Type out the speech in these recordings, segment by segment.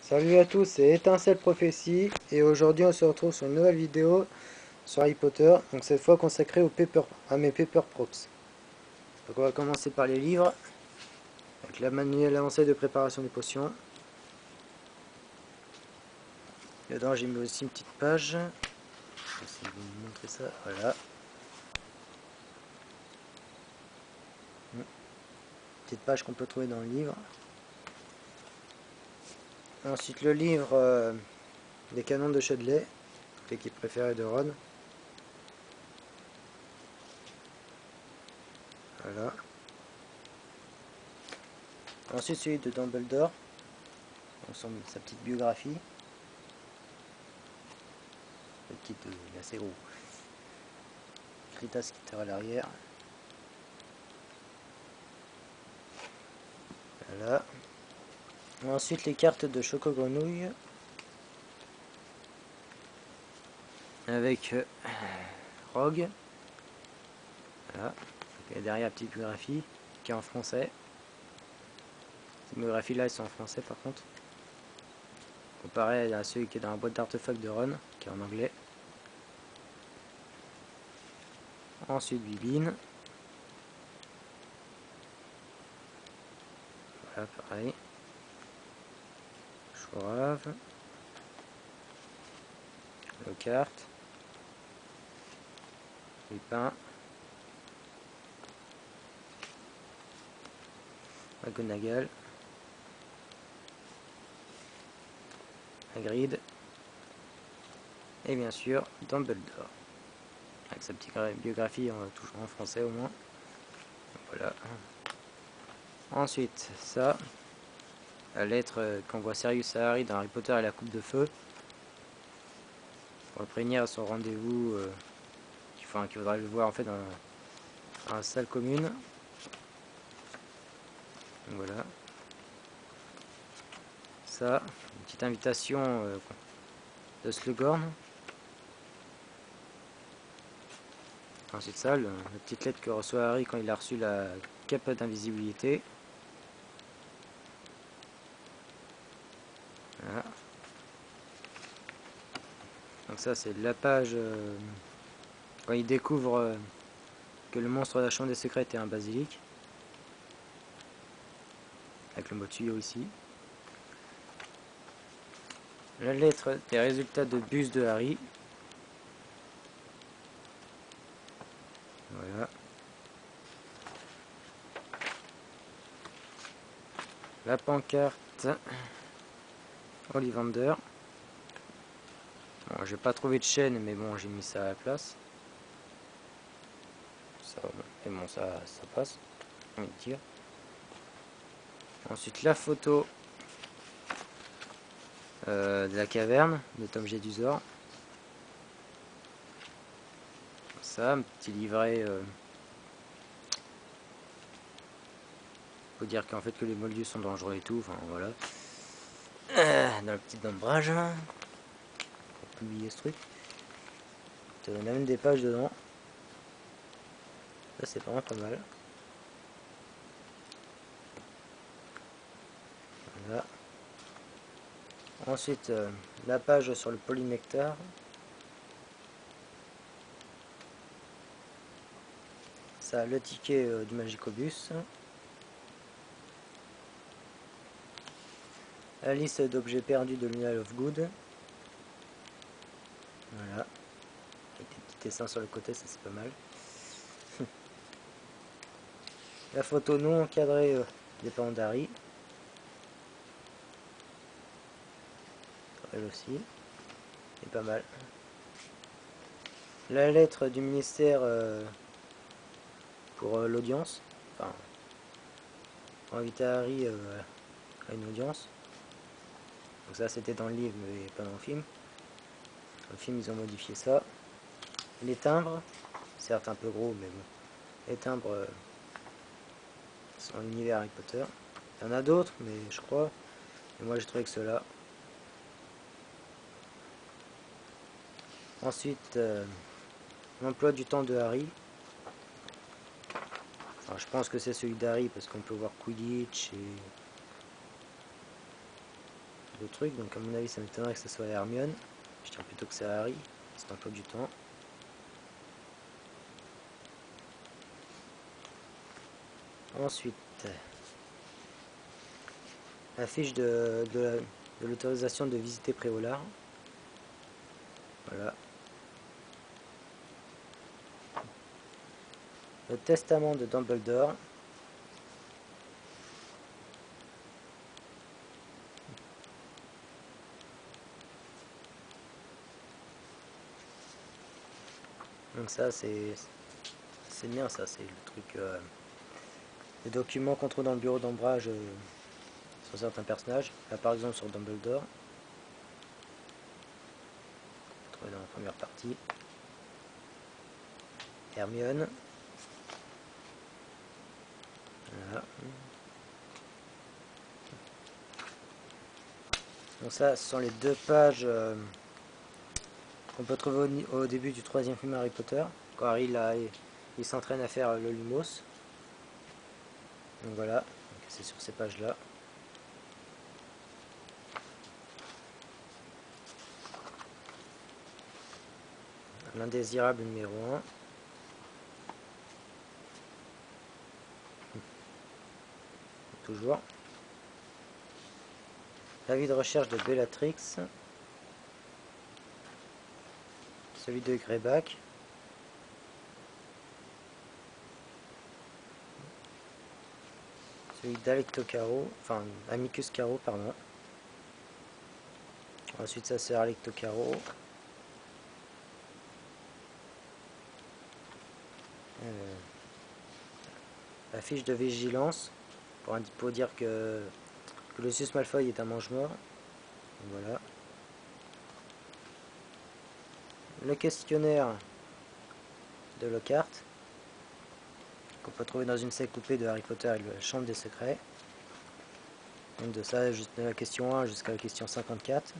Salut à tous, c'est Étincelle Prophétie et aujourd'hui on se retrouve sur une nouvelle vidéo sur Harry Potter, donc cette fois consacrée à mes Paper Props. Donc on va commencer par les livres, avec la manuel avancé de préparation des potions. Dedans j'ai mis aussi une petite page, je vais essayer de vous montrer ça, voilà. Petite page qu'on peut trouver dans le livre. Ensuite le livre des canons de Chudley, l'équipe préférée de Ron. Voilà. Ensuite celui de Dumbledore, ensemble sa petite biographie. Le petit, il est assez gros. Krita Skitter à l'arrière. Voilà. Ensuite les cartes de Choco Grenouille. Avec Rogue. Voilà. Et derrière la petite biographie qui est en français. Ces biographies là elles sont en français par contre. Comparé à celui qui est dans la boîte d'artefacts de Ron, qui est en anglais. Ensuite Bibine. Voilà pareil. Chourave. Le carte. Lupin. McGonagall. Hagrid. Et bien sûr Dumbledore. Avec sa petite biographie toujours en français au moins. Voilà. Ensuite ça. La lettre qu'envoie Sirius à Harry dans Harry Potter et la coupe de feu. Pour le prévenir à son rendez-vous qu'il faudra le voir en fait dans la salle commune. Donc voilà. Ça, une petite invitation de Slughorn. Ensuite ça, la petite lettre que reçoit Harry quand il a reçu la cape d'invisibilité. Voilà. Donc ça c'est la page quand il découvre que le monstre de la chambre des secrets est un basilic. Avec le mot tuyau ici. La lettre des résultats de bus de Harry. Voilà. La pancarte Ollivander. Bon, j'ai pas trouvé de chaîne, mais bon, j'ai mis ça à la place. Ça, et bon, ça passe. On tire. Ensuite, la photo de la caverne de Tom Jedusor. Ça, un petit livret. Faut dire qu'en fait que les moldus sont dangereux et tout. Enfin voilà. Dans le petit ombrage. Pour publier ce truc. On a même des pages dedans. Ça c'est vraiment pas mal. Voilà. Ensuite, la page sur le polynectar. Ça, le ticket du Magicobus. La liste d'objets perdus de Luna Lovegood. Voilà. Avec des petits dessins sur le côté, ça c'est pas mal. La photo non encadrée des parents d'Harry. Elle aussi. C'est pas mal. La lettre du ministère pour l'audience. Enfin, pour inviter Harry à une audience. Donc ça c'était dans le livre mais pas dans le film. Dans le film ils ont modifié ça. Les timbres, certes un peu gros mais bon. Les timbres sont l'univers Harry Potter. Il y en a d'autres mais je crois. Et moi j'ai trouvé que ceux-là. Ensuite, l'emploi du temps de Harry. Alors, je pense que c'est celui d'Harry parce qu'on peut voir Quidditch et de trucs, donc à mon avis ça m'étonnerait que ce soit Hermione. Je dirais plutôt que c'est Harry, c'est un peu du temps. Ensuite, la fiche de l'autorisation de visiter Préolard. Voilà. Le testament de Dumbledore. Donc ça c'est bien, ça c'est le truc, les documents qu'on trouve dans le bureau d'ombrage sur certains personnages. Là par exemple sur Dumbledore, trouvé dans la première partie. Hermione. Voilà. Donc ça, ce sont les 2 pages qu'on peut trouver au début du 3e film Harry Potter, quand Harry il s'entraîne à faire le Lumos. Donc voilà, c'est sur ces pages là. L'indésirable numéro 1. Toujours. L'avis de recherche de Bellatrix. Celui de Greyback. Celui d'Alecto Caro, enfin Amicus Caro, pardon. Ensuite ça c'est Alecto Caro. La fiche de vigilance pour dire que Lucius Malfoy est un mange-mort. Voilà. Le questionnaire de Lockhart, qu'on peut trouver dans une salle coupée de Harry Potter et la chambre des secrets. Donc de ça, de la question 1 jusqu'à la question 54.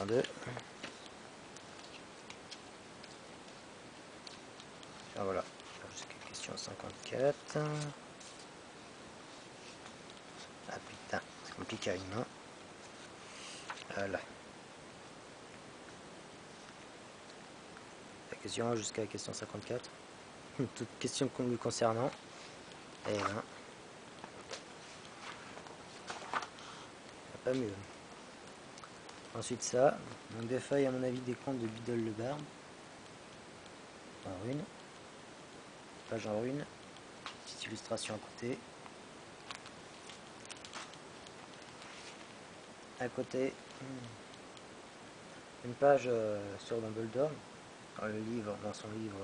Et 2. Ah, voilà, jusqu'à la question 54. Ah putain, c'est compliqué à une main. Voilà. La question 1 jusqu'à la question 54. Toute question lui concernant. Et 1. Pas mieux. Ensuite ça, donc des feuilles à mon avis des contes de Biddle le Barbe. En rune. Page en rune. Petite illustration à côté. À côté, une page sur Dumbledore, dans son livre,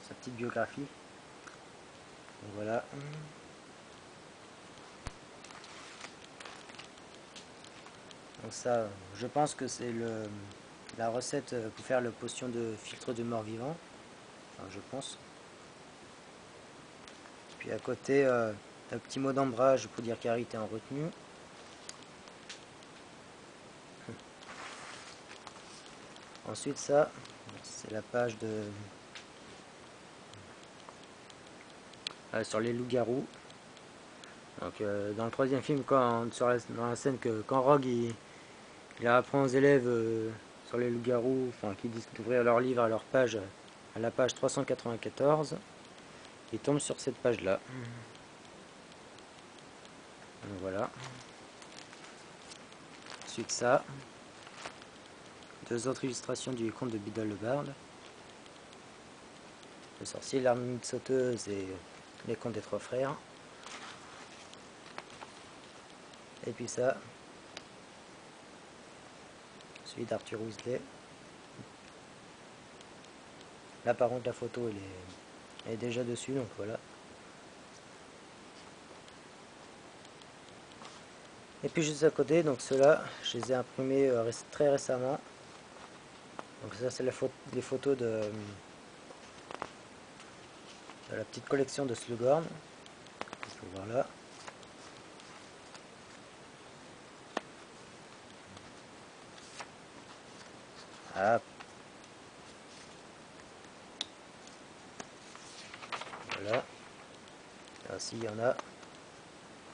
sa petite biographie. Donc voilà. Donc ça, je pense que c'est la recette pour faire la potion de filtre de mort-vivant. Enfin, je pense. Puis à côté, un petit mot d'embrage pour dire qu'Harry était en retenue. Ensuite ça, c'est la page de sur les loups-garous. Donc dans le 3e film, dans la scène quand Rogue il apprend aux élèves sur les loups-garous, enfin qui disent d'ouvrir leur livre à leur page, à la page 394, il tombe sur cette page là. Donc voilà. Ensuite ça, 2 autres illustrations du conte de Biddle le Barde, le sorcier, l'ermite sauteuse et les contes des 3 frères. Et puis ça, celui d'Arthur Weasley. Là par contre la photo elle est déjà dessus, donc voilà. Et puis juste à côté, donc ceux-là, je les ai imprimés très récemment. Donc ça c'est les photos de la petite collection de Slughorn. On peut voir là. Ah. Voilà. Là aussi il y en a.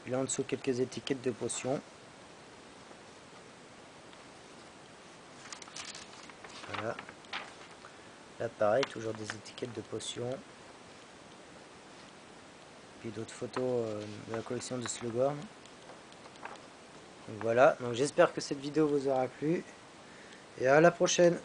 Puis là en dessous quelques étiquettes de potions. Voilà. Là pareil, toujours des étiquettes de potions. Puis d'autres photos de la collection de Slughorn. Donc voilà, donc j'espère que cette vidéo vous aura plu. Et à la prochaine!